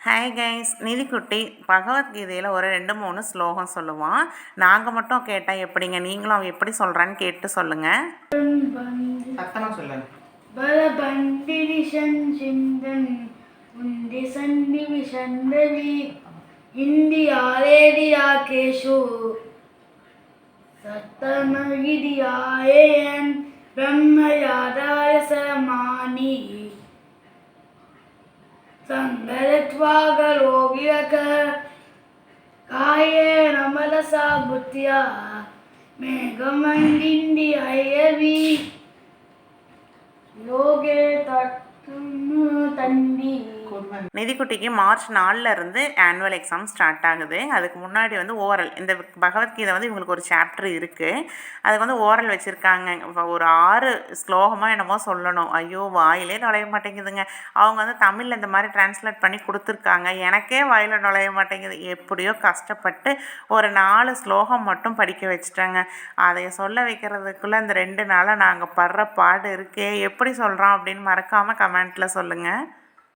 Hi guys, நிதிக்குட்டி பகவத்கீதையில் ஒரு 2-3 ஸ்லோகம் சொல்லுவான். நாங்கள் மட்டும் கேட்டால் எப்படிங்க? நீங்களும் அவன் எப்படி சொல்கிறான்னு கேட்டு சொல்லுங்கள். சத்தமாக சொல்லுங்க. संगरत्वागरोगियक कायेन मनसा बुद्ध्या मेघमण्डिन्दी अयवि योगे तन्वी. நிதிக்குட்டிக்கு மார்ச் 4 ஆனுவல் எக்ஸாம் ஸ்டார்ட் ஆகுது. அதுக்கு முன்னாடி ஓரல், இந்த பகவத்கீதை இவங்களுக்கு ஒரு சாப்டர் இருக்குது. அதுக்கு ஓரல் வச்சுருக்காங்க. ஒரு 6 ஸ்லோகமாக என்னமோ சொல்லணும். ஐயோ, வாயிலே நுழைய மாட்டேங்குதுங்க. அவங்க தமிழில் இந்த மாதிரி டிரான்ஸ்லேட் பண்ணி கொடுத்துருக்காங்க. எனக்கே வாயில் நுழைய மாட்டேங்குது. எப்படியோ கஷ்டப்பட்டு ஒரு 4 ஸ்லோகம் மட்டும் படிக்க வச்சுட்டாங்க. அதை சொல்ல வைக்கிறதுக்குள்ளே இந்த 2 நாளாக நாங்கள் படுற பாடு இருக்கே. எப்படி சொல்கிறோம் அப்படின்னு மறக்காமல் கமெண்ட்டில் சொல்லுங்கள்.